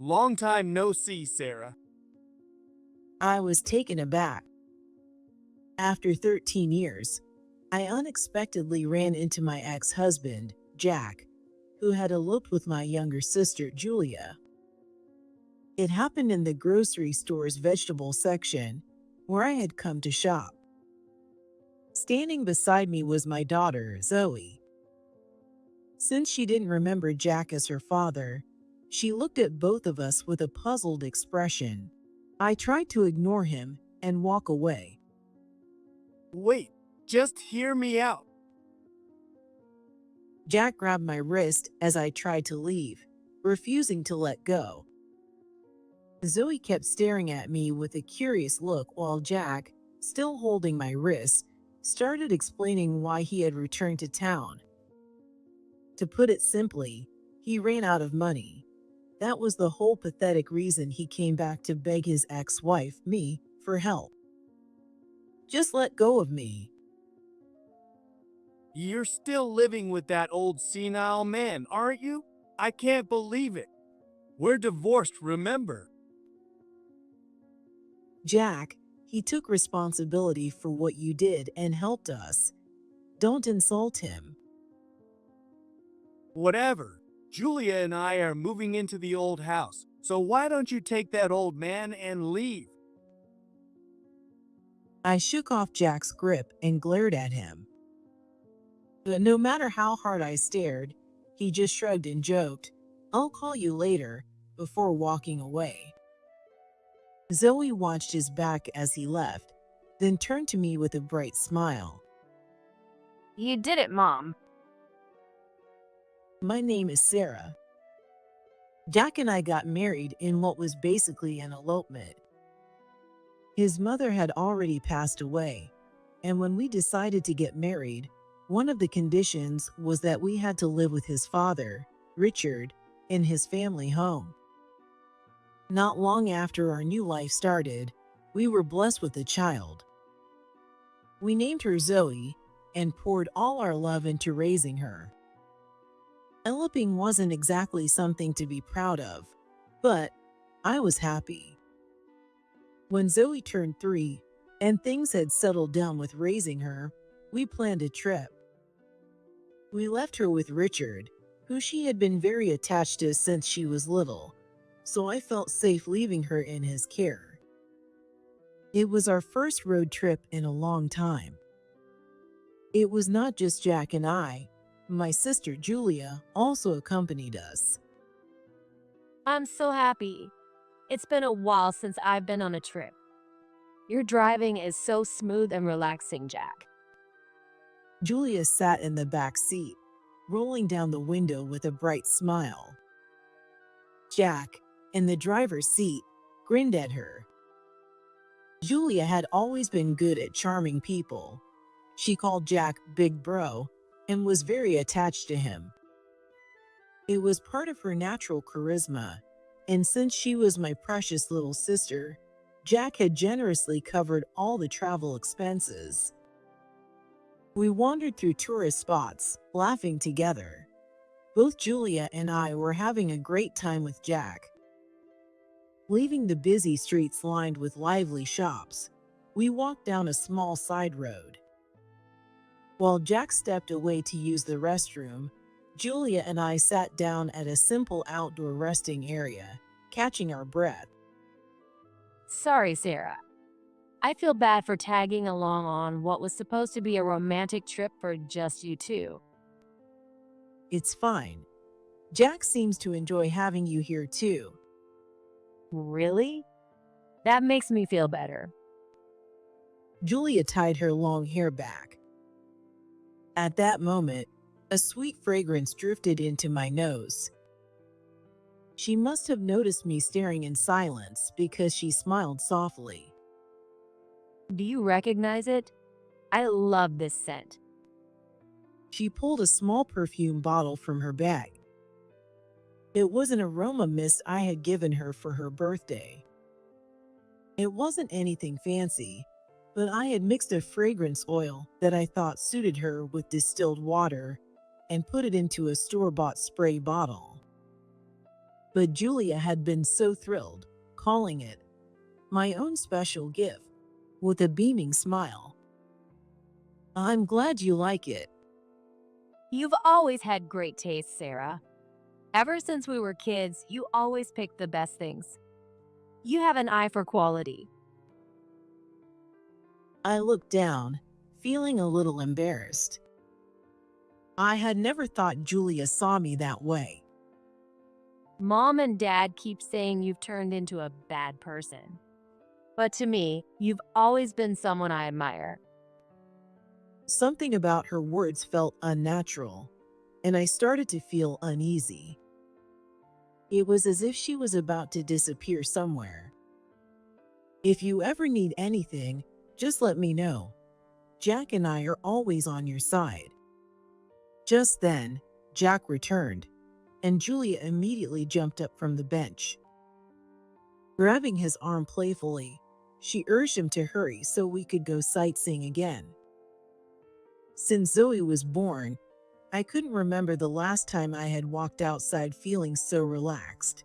Long time no see, Sarah. I was taken aback. After 13 years, I unexpectedly ran into my ex-husband, Jack, who had eloped with my younger sister, Julia. It happened in the grocery store's vegetable section, where I had come to shop. Standing beside me was my daughter, Zoe. Since she didn't remember Jack as her father, she looked at both of us with a puzzled expression. I tried to ignore him and walk away. Wait, just hear me out. Jack grabbed my wrist as I tried to leave, refusing to let go. Zoe kept staring at me with a curious look while Jack, still holding my wrist, started explaining why he had returned to town. To put it simply, he ran out of money. That was the whole pathetic reason he came back to beg his ex-wife, me, for help. Just let go of me. You're still living with that old senile man, aren't you? I can't believe it. We're divorced, remember? Jack, he took responsibility for what you did and helped us. Don't insult him. Whatever. Julia and I are moving into the old house, so why don't you take that old man and leave? I shook off Jack's grip and glared at him. But no matter how hard I stared, he just shrugged and joked, "I'll call you later," before walking away. Zoe watched his back as he left, then turned to me with a bright smile. You did it, Mom. My name is Sarah. Jack and I got married in what was basically an elopement. His mother had already passed away, and when we decided to get married, one of the conditions was that we had to live with his father, Richard, in his family home. Not long after our new life started, we were blessed with a child. We named her Zoe and poured all our love into raising her. Eloping wasn't exactly something to be proud of, but I was happy. When Zoe turned 3 and things had settled down with raising her, we planned a trip. We left her with Richard, who she had been very attached to since she was little, so I felt safe leaving her in his care. It was our first road trip in a long time. It was not just Jack and I. My sister Julia also accompanied us. I'm so happy. It's been a while since I've been on a trip. Your driving is so smooth and relaxing, Jack. Julia sat in the back seat, rolling down the window with a bright smile. Jack, in the driver's seat, grinned at her. Julia had always been good at charming people. She called Jack Big Bro and was very attached to him. It was part of her natural charisma, and since she was my precious little sister, Jack had generously covered all the travel expenses. We wandered through tourist spots, laughing together. Both Julia and I were having a great time with Jack. Leaving the busy streets lined with lively shops, we walked down a small side road. While Jack stepped away to use the restroom, Julia and I sat down at a simple outdoor resting area, catching our breath. Sorry, Sarah. I feel bad for tagging along on what was supposed to be a romantic trip for just you two. It's fine. Jack seems to enjoy having you here too. Really? That makes me feel better. Julia tied her long hair back. At that moment, a sweet fragrance drifted into my nose. She must have noticed me staring in silence because she smiled softly. Do you recognize it? I love this scent. She pulled a small perfume bottle from her bag. It was an aroma mist I had given her for her birthday. It wasn't anything fancy, but I had mixed a fragrance oil that I thought suited her with distilled water and put it into a store-bought spray bottle. But Julia had been so thrilled, calling it my own special gift, with a beaming smile. I'm glad you like it. You've always had great taste, Sarah. Ever since we were kids, you always picked the best things. You have an eye for quality. I looked down, feeling a little embarrassed. I had never thought Julia saw me that way. Mom and Dad keep saying you've turned into a bad person. But to me, you've always been someone I admire. Something about her words felt unnatural, and I started to feel uneasy. It was as if she was about to disappear somewhere. If you ever need anything, just let me know. Jack and I are always on your side. Just then, Jack returned, and Julia immediately jumped up from the bench. Grabbing his arm playfully, she urged him to hurry so we could go sightseeing again. Since Zoe was born, I couldn't remember the last time I had walked outside feeling so relaxed.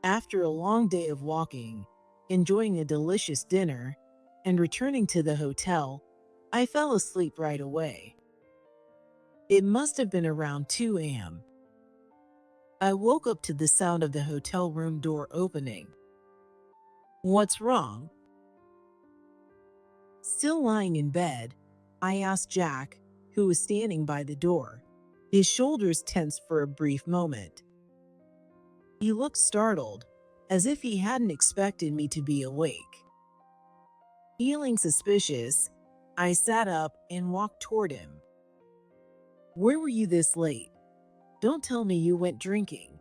After a long day of walking, enjoying a delicious dinner, and returning to the hotel, I fell asleep right away. It must have been around 2 a.m. I woke up to the sound of the hotel room door opening. What's wrong? Still lying in bed, I asked Jack, who was standing by the door, his shoulders tensed for a brief moment. He looked startled, as if he hadn't expected me to be awake. Feeling suspicious, I sat up and walked toward him. Where were you this late? Don't tell me you went drinking.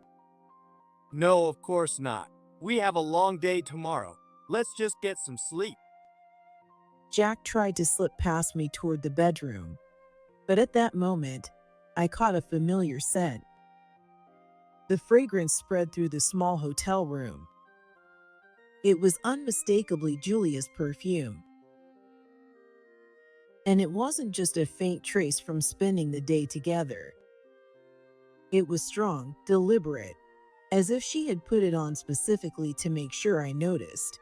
No, of course not. We have a long day tomorrow. Let's just get some sleep. Jack tried to slip past me toward the bedroom, but at that moment, I caught a familiar scent. The fragrance spread through the small hotel room. It was unmistakably Julia's perfume. And it wasn't just a faint trace from spending the day together. It was strong, deliberate, as if she had put it on specifically to make sure I noticed.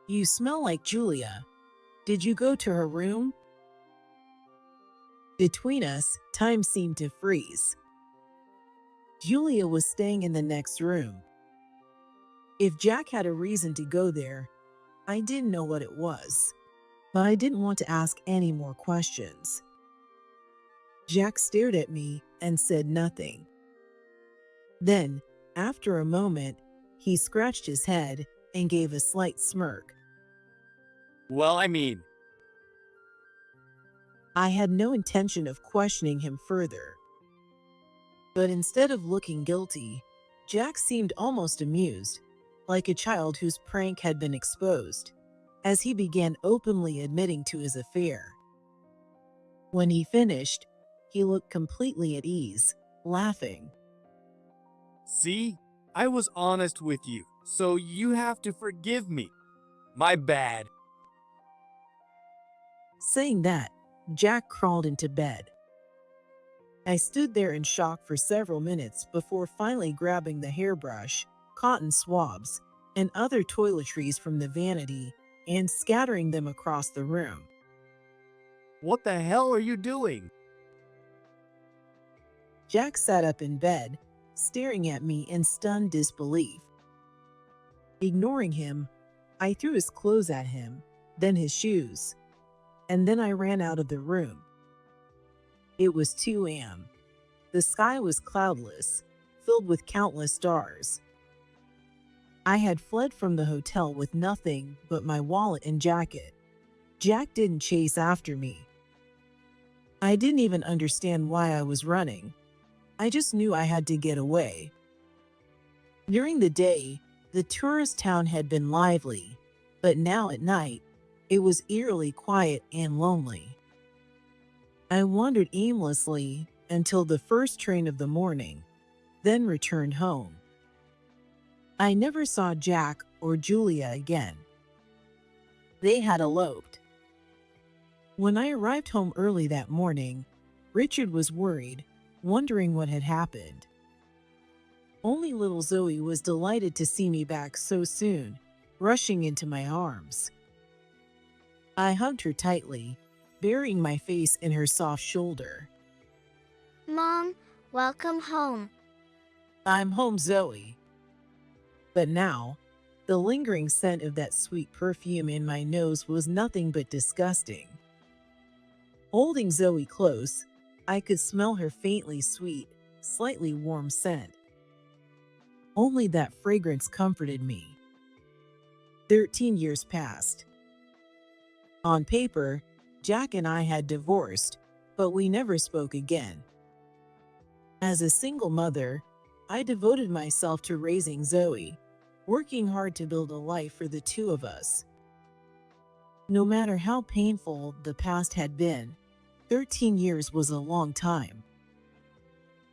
You smell like Julia. Did you go to her room? Between us, time seemed to freeze. Julia was staying in the next room. If Jack had a reason to go there, I didn't know what it was, but I didn't want to ask any more questions. Jack stared at me and said nothing. Then, after a moment, he scratched his head and gave a slight smirk. Well, I had no intention of questioning him further. But instead of looking guilty, Jack seemed almost amused, like a child whose prank had been exposed, as he began openly admitting to his affair. When he finished, he looked completely at ease, laughing. See? I was honest with you, so you have to forgive me. My bad. Saying that, Jack crawled into bed. I stood there in shock for several minutes before finally grabbing the hairbrush, cotton swabs, and other toiletries from the vanity and scattering them across the room. What the hell are you doing? Jack sat up in bed, staring at me in stunned disbelief. Ignoring him, I threw his clothes at him, then his shoes, and then I ran out of the room. It was 2 a.m. The sky was cloudless, filled with countless stars. I had fled from the hotel with nothing but my wallet and jacket. Jack didn't chase after me. I didn't even understand why I was running. I just knew I had to get away. During the day, the tourist town had been lively, but now at night, it was eerily quiet and lonely. I wandered aimlessly until the first train of the morning, then returned home. I never saw Jack or Julia again. They had eloped. When I arrived home early that morning, Richard was worried, wondering what had happened. Only little Zoe was delighted to see me back so soon, rushing into my arms. I hugged her tightly, burying my face in her soft shoulder. Mom, welcome home. I'm home, Zoe. But now, the lingering scent of that sweet perfume in my nose was nothing but disgusting. Holding Zoe close, I could smell her faintly sweet, slightly warm scent. Only that fragrance comforted me. 13 years passed. On paper, Jack and I had divorced, but we never spoke again. As a single mother, I devoted myself to raising Zoe, working hard to build a life for the two of us. No matter how painful the past had been, 13 years was a long time.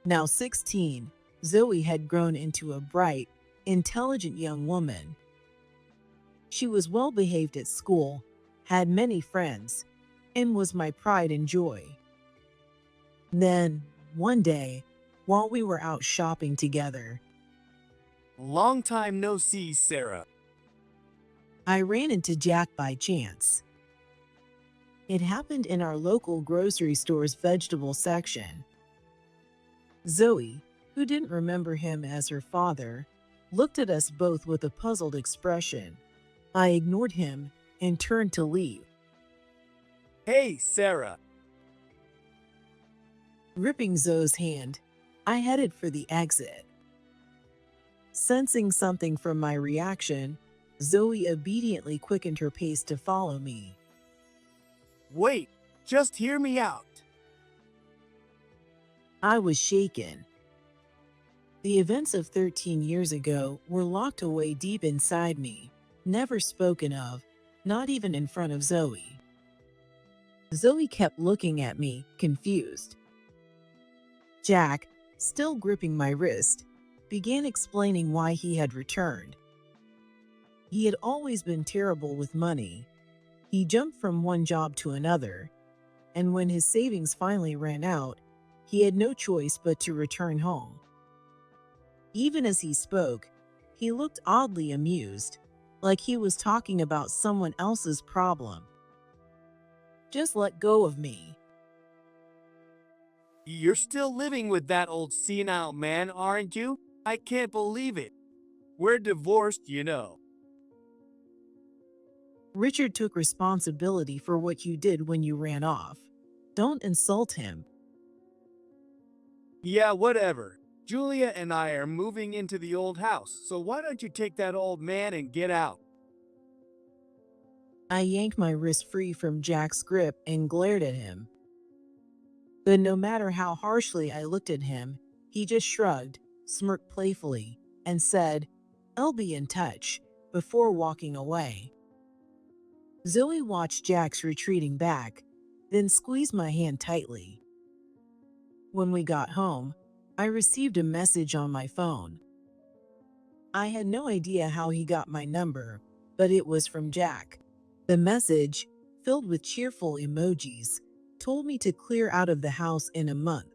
Now 16, Zoe had grown into a bright, intelligent young woman. She was well behaved at school, had many friends, and was my pride and joy. Then, one day, while we were out shopping together, Long time no see, Sarah. I ran into Jack by chance. It happened in our local grocery store's vegetable section. Zoe, who didn't remember him as her father, looked at us both with a puzzled expression. I ignored him and turned to leave. Hey, Sarah. Gripping Zoe's hand, I headed for the exit. Sensing something from my reaction, Zoe obediently quickened her pace to follow me. Wait, just hear me out. I was shaken. The events of 13 years ago were locked away deep inside me, never spoken of, not even in front of Zoe. Zoe kept looking at me, confused. Jack, still gripping my wrist, began explaining why he had returned. He had always been terrible with money. He jumped from one job to another, and when his savings finally ran out, he had no choice but to return home. Even as he spoke, he looked oddly amused, like he was talking about someone else's problem. Just let go of me. You're still living with that old senile man, aren't you? I can't believe it. We're divorced, you know. Richard took responsibility for what you did when you ran off. Don't insult him. Yeah, whatever. Julia and I are moving into the old house, so why don't you take that old man and get out? I yanked my wrist free from Jack's grip and glared at him. But no matter how harshly I looked at him, he just shrugged, smirked playfully, and said, "I'll be in touch," before walking away. Zoe watched Jack's retreating back, then squeezed my hand tightly. When we got home, I received a message on my phone. I had no idea how he got my number, but it was from Jack. The message, filled with cheerful emojis, told me to clear out of the house in a month.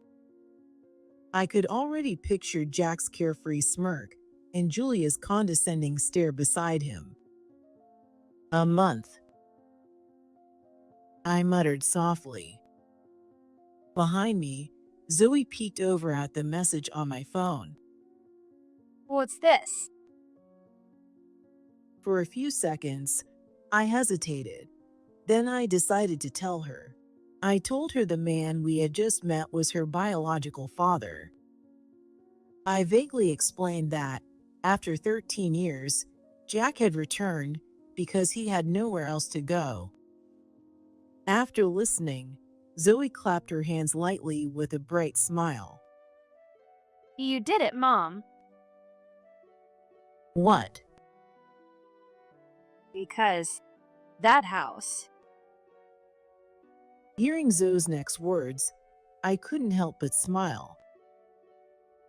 I could already picture Jack's carefree smirk and Julia's condescending stare beside him. A month, I muttered softly. Behind me, Zoe peeked over at the message on my phone. What's this? For a few seconds, I hesitated. Then I decided to tell her. I told her the man we had just met was her biological father. I vaguely explained that, after 13 years, Jack had returned because he had nowhere else to go. After listening, Zoe clapped her hands lightly with a bright smile. You did it, Mom. What? Because that house. Hearing Zoe's next words, I couldn't help but smile.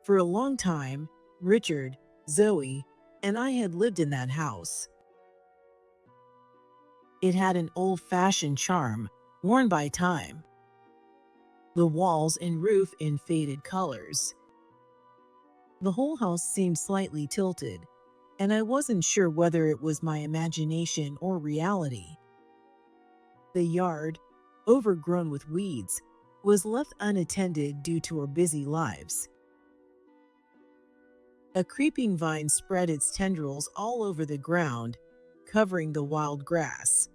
For a long time, Richard, Zoe, and I had lived in that house. It had an old-fashioned charm, worn by time. The walls and roof in faded colors. The whole house seemed slightly tilted, and I wasn't sure whether it was my imagination or reality. The yard, overgrown with weeds, was left unattended due to our busy lives. A creeping vine spread its tendrils all over the ground, covering the wild grass.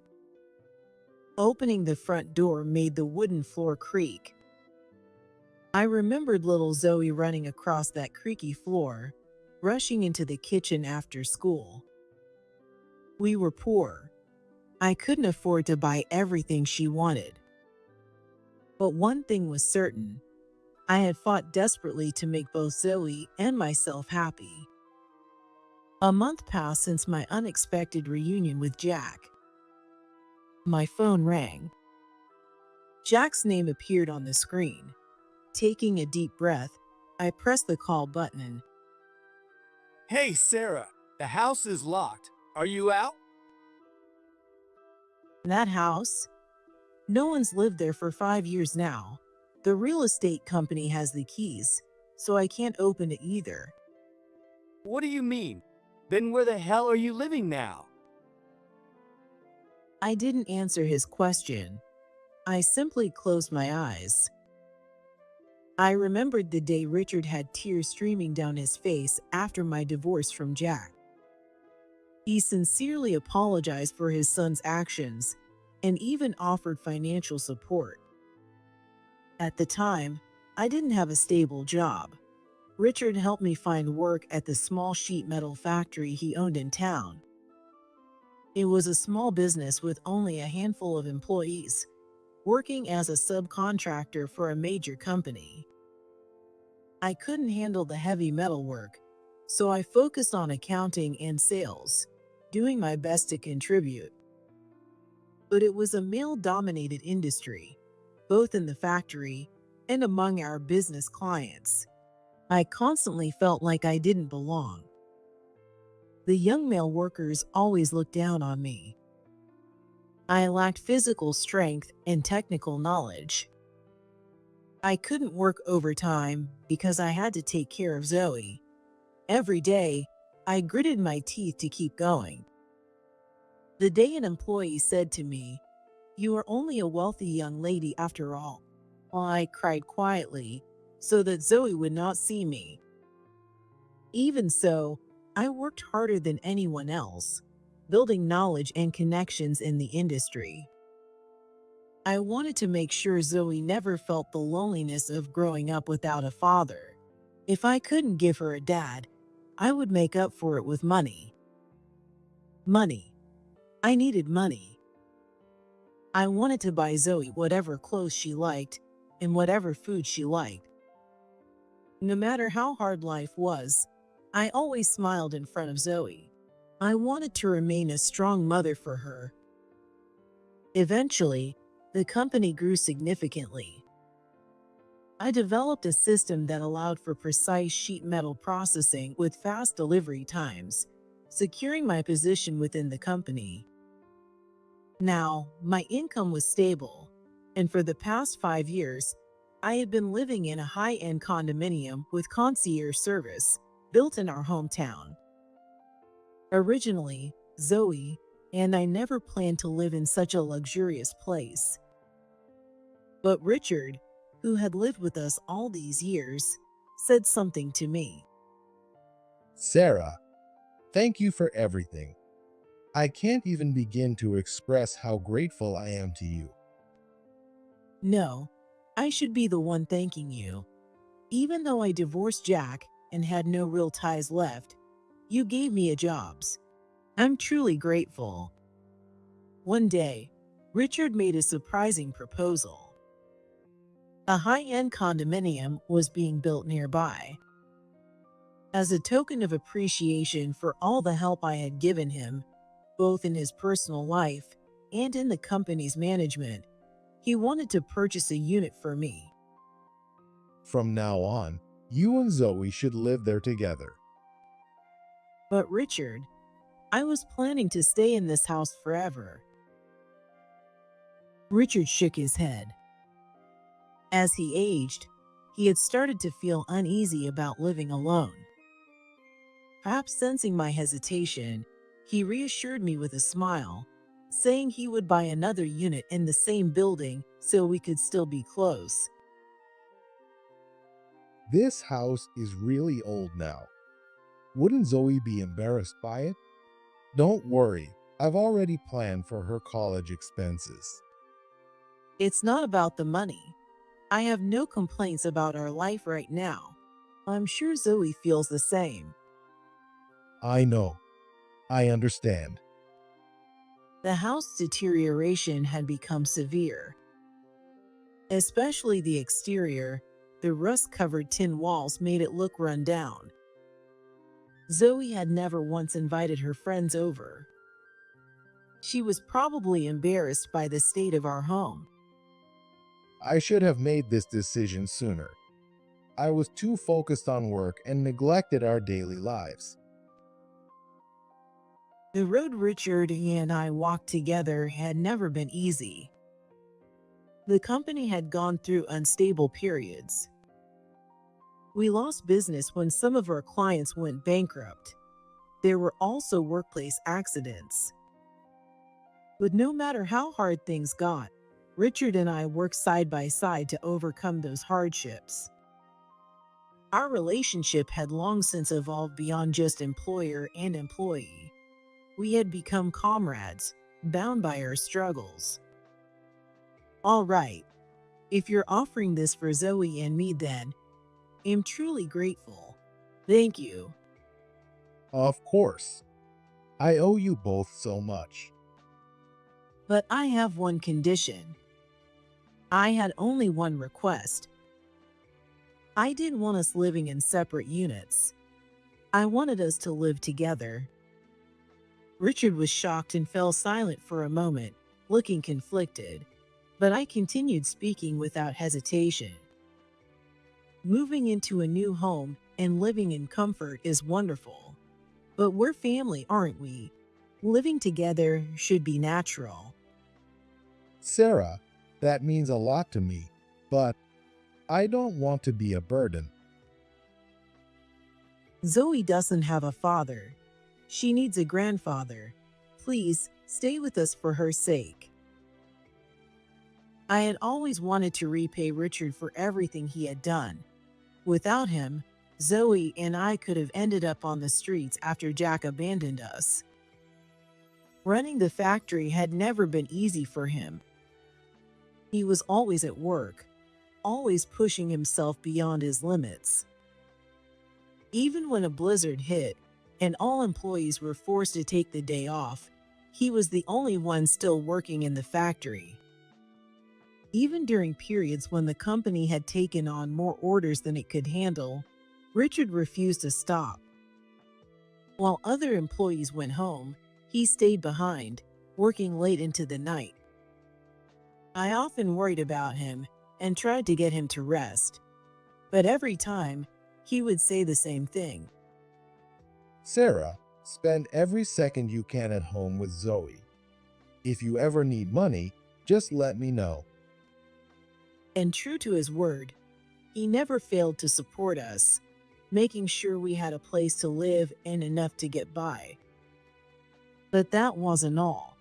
Opening the front door made the wooden floor creak. I remembered little Zoe running across that creaky floor, rushing into the kitchen after school. We were poor. I couldn't afford to buy everything she wanted. But one thing was certain. I had fought desperately to make both Zoe and myself happy. A month passed since my unexpected reunion with Jack. My phone rang. Jack's name appeared on the screen. Taking a deep breath, I pressed the call button. Hey, Sarah, the house is locked. Are you out? That house? No one's lived there for 5 years now. The real estate company has the keys, so I can't open it either. What do you mean? Then where the hell are you living now? I didn't answer his question. I simply closed my eyes. I remembered the day Richard had tears streaming down his face after my divorce from Jack. He sincerely apologized for his son's actions and even offered financial support. At the time, I didn't have a stable job. Richard helped me find work at the small sheet metal factory he owned in town. It was a small business with only a handful of employees, working as a subcontractor for a major company. I couldn't handle the heavy metal work, so I focused on accounting and sales, doing my best to contribute. But it was a male-dominated industry, both in the factory and among our business clients. I constantly felt like I didn't belong. The young male workers always looked down on me. I lacked physical strength and technical knowledge. I couldn't work overtime because I had to take care of Zoe. Every day, I gritted my teeth to keep going. The day an employee said to me, "You are only a wealthy young lady after all," I cried quietly so that Zoe would not see me. Even so, I worked harder than anyone else, building knowledge and connections in the industry. I wanted to make sure Zoe never felt the loneliness of growing up without a father. If I couldn't give her a dad, I would make up for it with money. Money. I needed money. I wanted to buy Zoe whatever clothes she liked and whatever food she liked. No matter how hard life was, I always smiled in front of Zoe. I wanted to remain a strong mother for her. Eventually, the company grew significantly. I developed a system that allowed for precise sheet metal processing with fast delivery times, securing my position within the company. Now, my income was stable, and for the past 5 years, I had been living in a high-end condominium with concierge service built in our hometown. Originally, Zoe and I never planned to live in such a luxurious place. But Richard, who had lived with us all these years, said something to me. Sarah, thank you for everything. I can't even begin to express how grateful I am to you. No, I should be the one thanking you. Even though I divorced Jack and had no real ties left, you gave me a job. I'm truly grateful. One day, Richard made a surprising proposal. A high-end condominium was being built nearby. As a token of appreciation for all the help I had given him, both in his personal life and in the company's management, he wanted to purchase a unit for me. From now on, you and Zoe should live there together. But Richard, I was planning to stay in this house forever. Richard shook his head. As he aged, he had started to feel uneasy about living alone. Perhaps sensing my hesitation, he reassured me with a smile, saying he would buy another unit in the same building so we could still be close. This house is really old now. Wouldn't Zoe be embarrassed by it? Don't worry, I've already planned for her college expenses. It's not about the money. I have no complaints about our life right now. I'm sure Zoe feels the same. I know. I understand. The house deterioration had become severe, especially the exterior. The rust-covered tin walls made it look run down. Zoe had never once invited her friends over. She was probably embarrassed by the state of our home. I should have made this decision sooner. I was too focused on work and neglected our daily lives. The road Richard and I walked together had never been easy. The company had gone through unstable periods. We lost business when some of our clients went bankrupt. There were also workplace accidents. But no matter how hard things got, Richard and I worked side by side to overcome those hardships. Our relationship had long since evolved beyond just employer and employee. We had become comrades, bound by our struggles. All right, if you're offering this for Zoe and me, then I'm truly grateful. Thank you. Of course. I owe you both so much. But I have one condition. I had only one request. I didn't want us living in separate units. I wanted us to live together. Richard was shocked and fell silent for a moment, looking conflicted, but I continued speaking without hesitation. Moving into a new home and living in comfort is wonderful, but we're family, aren't we? Living together should be natural. Sarah, that means a lot to me, but I don't want to be a burden. Zoe doesn't have a father. She needs a grandfather. Please stay with us for her sake. I had always wanted to repay Richard for everything he had done. Without him, Zoe and I could have ended up on the streets after Jack abandoned us. Running the factory had never been easy for him. He was always at work, always pushing himself beyond his limits. Even when a blizzard hit and all employees were forced to take the day off, he was the only one still working in the factory. Even during periods when the company had taken on more orders than it could handle, Richard refused to stop. While other employees went home, he stayed behind, working late into the night. I often worried about him and tried to get him to rest, but every time, he would say the same thing. Sarah, spend every second you can at home with Zoe. If you ever need money, just let me know. And true to his word, he never failed to support us, making sure we had a place to live and enough to get by. But that wasn't all.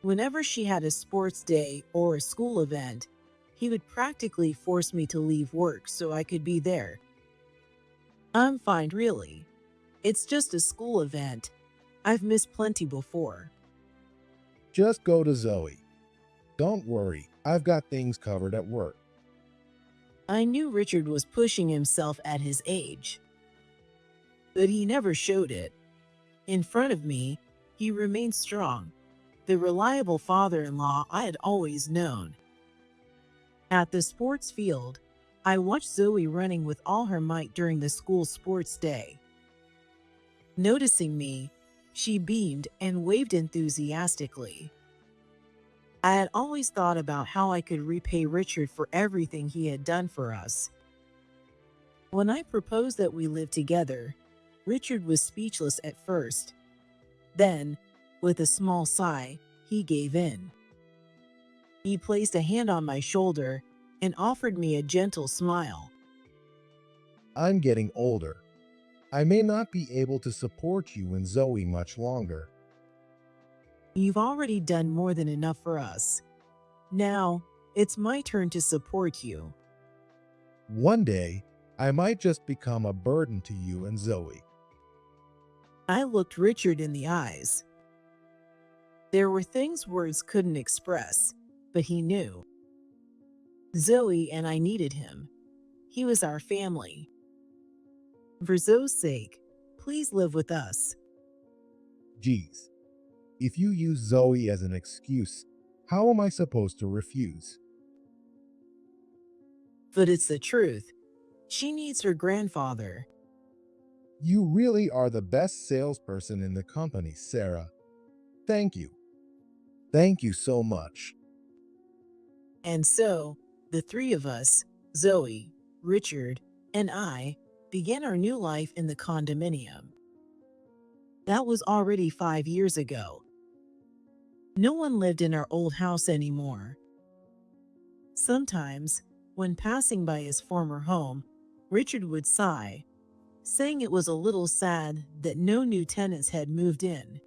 Whenever she had a sports day or a school event, he would practically force me to leave work so I could be there. I'm fine, really. It's just a school event. I've missed plenty before. Just go to Zoe. Don't worry, I've got things covered at work. I knew Richard was pushing himself at his age, but he never showed it. In front of me, he remained strong, the reliable father-in-law I had always known. At the sports field, I watched Zoe running with all her might during the school sports day. Noticing me, she beamed and waved enthusiastically. I had always thought about how I could repay Richard for everything he had done for us. When I proposed that we live together, Richard was speechless at first. Then, with a small sigh, he gave in. He placed a hand on my shoulder and offered me a gentle smile. I'm getting older. I may not be able to support you and Zoe much longer. You've already done more than enough for us. Now, it's my turn to support you. One day, I might just become a burden to you and Zoe. I looked Richard in the eyes. There were things words couldn't express, but he knew. Zoe and I needed him. He was our family. For Zoe's sake, please live with us. Geez, if you use Zoe as an excuse, how am I supposed to refuse? But it's the truth. She needs her grandfather. You really are the best salesperson in the company, Sarah. Thank you. Thank you so much. And so, the three of us, Zoe, Richard, and I, began our new life in the condominium. That was already 5 years ago. No one lived in our old house anymore. Sometimes, when passing by his former home, Richard would sigh, saying it was a little sad that no new tenants had moved in.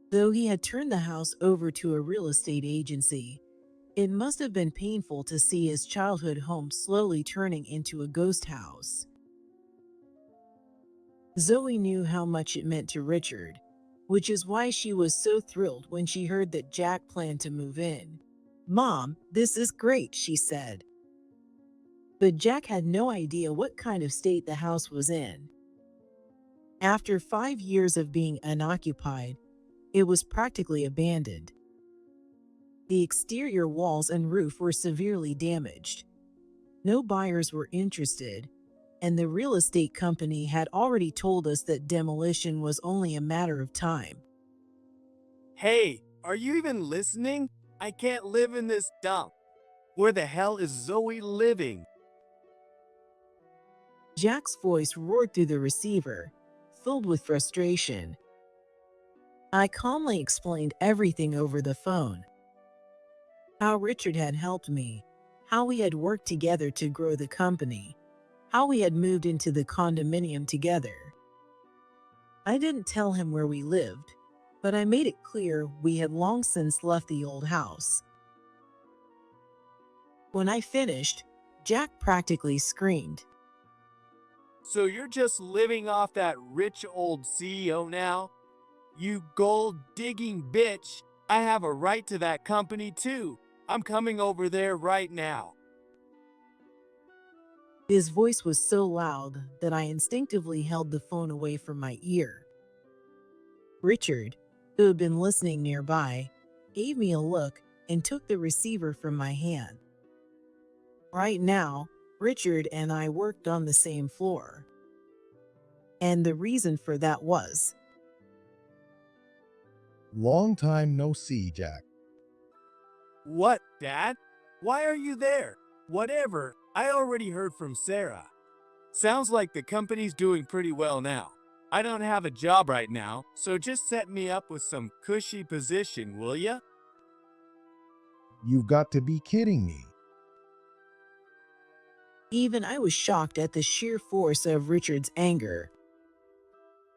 Though he had turned the house over to a real estate agency, it must have been painful to see his childhood home slowly turning into a ghost house. Zoe knew how much it meant to Richard, which is why she was so thrilled when she heard that Jack planned to move in. "Mom, this is great," she said. But Jack had no idea what kind of state the house was in. After 5 years of being unoccupied, it was practically abandoned. The exterior walls and roof were severely damaged. No buyers were interested, and the real estate company had already told us that demolition was only a matter of time. Hey, are you even listening? I can't live in this dump. Where the hell is Zoe living? Jack's voice roared through the receiver, filled with frustration. I calmly explained everything over the phone. How Richard had helped me, how we had worked together to grow the company, how we had moved into the condominium together. I didn't tell him where we lived, but I made it clear we had long since left the old house. When I finished, Jack practically screamed. So you're just living off that rich old CEO now? You gold-digging bitch! I have a right to that company too. I'm coming over there right now. His voice was so loud that I instinctively held the phone away from my ear. Richard, who had been listening nearby, gave me a look and took the receiver from my hand. Right now, Richard and I worked on the same floor. And the reason for that was, Long time no see, Jack. What, Dad? Why are you there? Whatever, I already heard from Sarah. Sounds like the company's doing pretty well now. I don't have a job right now, so just set me up with some cushy position, will ya? You've got to be kidding me. even I was shocked at the sheer force of Richard's anger.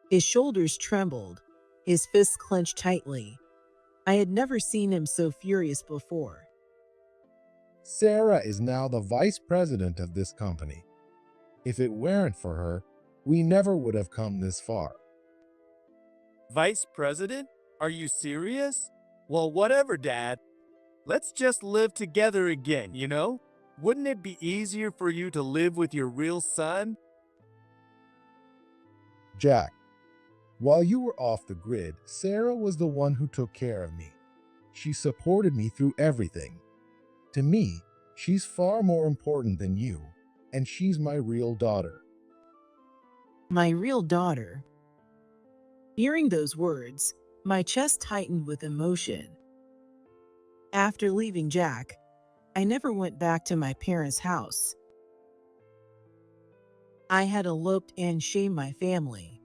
His shoulders trembled, his fists clenched tightly. I had never seen him so furious before. Sarah is now the vice president of this company. If it weren't for her, we never would have come this far. Vice President? Are you serious? Well, whatever, Dad. Let's just live together again, you know? Wouldn't it be easier for you to live with your real son? Jack, while you were off the grid, Sarah was the one who took care of me. She supported me through everything. To me, she's far more important than you, and she's my real daughter. My real daughter. Hearing those words, my chest tightened with emotion. After leaving Jack, I never went back to my parents' house. I had eloped and shamed my family.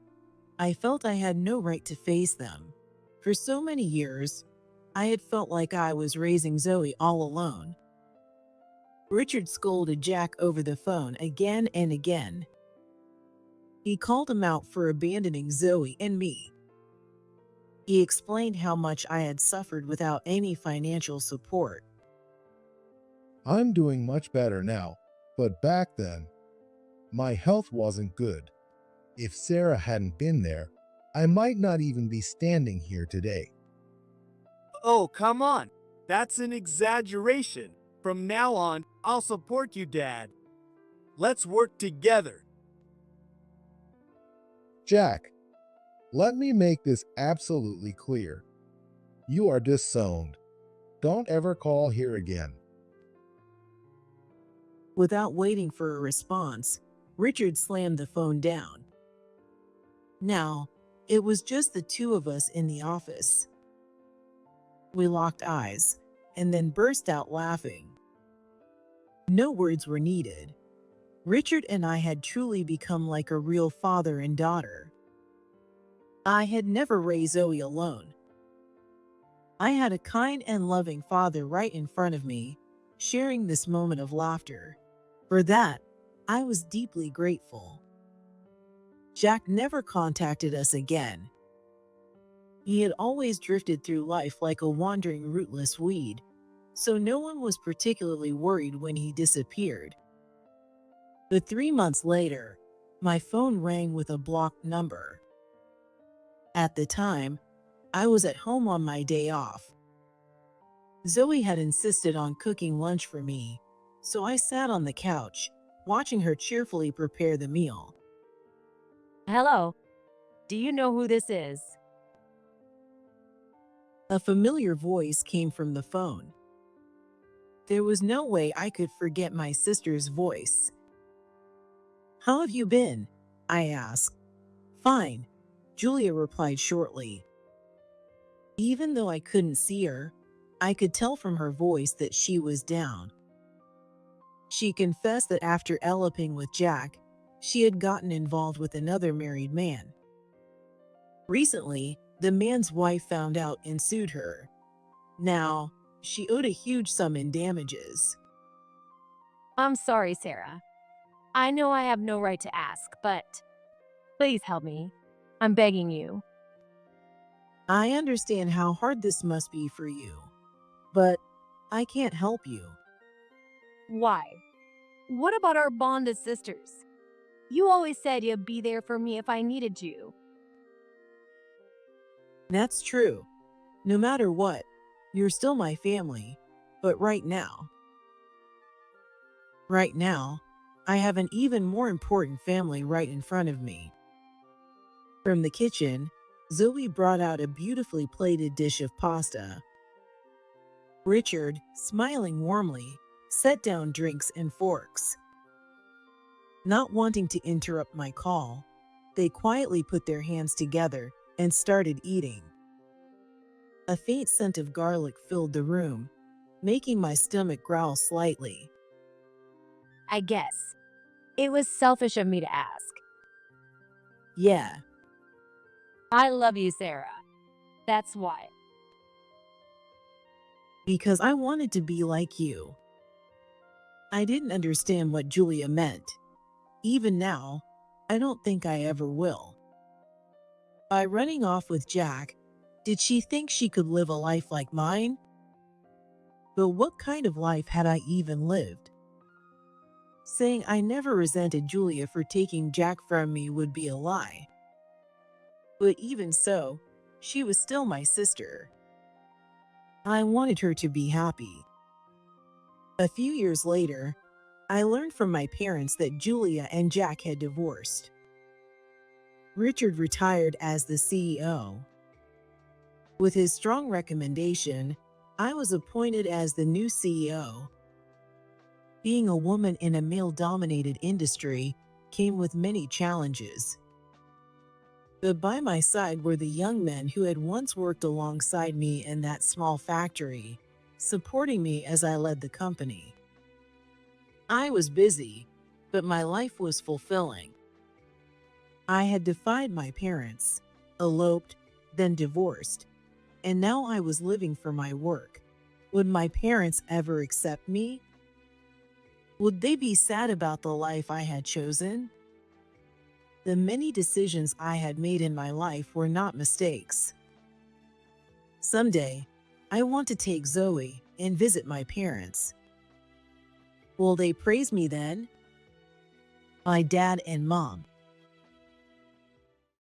I felt I had no right to face them. For so many years, I had felt like I was raising Zoe all alone. Richard scolded Jack over the phone again and again. He called him out for abandoning Zoe and me. He explained how much I had suffered without any financial support. I'm doing much better now, but back then, my health wasn't good. If Sarah hadn't been there, I might not even be standing here today. Oh, come on. That's an exaggeration. From now on, I'll support you, Dad. Let's work together. Jack, let me make this absolutely clear. You are disowned. Don't ever call here again. Without waiting for a response, Richard slammed the phone down. Now, it was just the two of us in the office. We locked eyes and then burst out laughing. No words were needed. Richard and I had truly become like a real father and daughter. I had never raised Zoe alone. I had a kind and loving father right in front of me, sharing this moment of laughter. For that, I was deeply grateful. Jack never contacted us again. He had always drifted through life like a wandering rootless weed, so no one was particularly worried when he disappeared. But 3 months later, my phone rang with a blocked number. At the time, I was at home on my day off. Zoe had insisted on cooking lunch for me, so I sat on the couch, watching her cheerfully prepare the meal. Hello. Do you know who this is? A familiar voice came from the phone. There was no way I could forget my sister's voice. "How have you been?" I asked. "Fine," Julia replied shortly. Even though I couldn't see her, I could tell from her voice that she was down. She confessed that after eloping with Jack, she had gotten involved with another married man. Recently, the man's wife found out and sued her. Now, she owed a huge sum in damages. I'm sorry, Sarah. I know I have no right to ask, but please help me. I'm begging you. I understand how hard this must be for you, but I can't help you. Why? What about our bond as sisters? You always said you'd be there for me if I needed you. That's true. No matter what, you're still my family. But right now, I have an even more important family right in front of me. From the kitchen, Zoe brought out a beautifully plated dish of pasta. Richard, smiling warmly, set down drinks and forks. Not wanting to interrupt my call, they quietly put their hands together and started eating. A faint scent of garlic filled the room, making my stomach growl slightly. I guess. It was selfish of me to ask. Yeah, I love you, Sarah. That's why. because I wanted to be like you. I didn't understand what Julia meant. Even now, I don't think I ever will. By running off with Jack, did she think she could live a life like mine? But what kind of life had I even lived? Saying I never resented Julia for taking Jack from me would be a lie. But even so, she was still my sister. I wanted her to be happy. A few years later, I learned from my parents that Julia and Jack had divorced. Richard retired as the CEO. With his strong recommendation, I was appointed as the new CEO. Being a woman in a male-dominated industry came with many challenges. But by my side were the young men who had once worked alongside me in that small factory, supporting me as I led the company. I was busy, but my life was fulfilling. I had defied my parents, eloped, then divorced, and now I was living for my work. Would my parents ever accept me? Would they be sad about the life I had chosen? The many decisions I had made in my life were not mistakes. Someday, I want to take Zoe and visit my parents. Will they praise me then? My dad and mom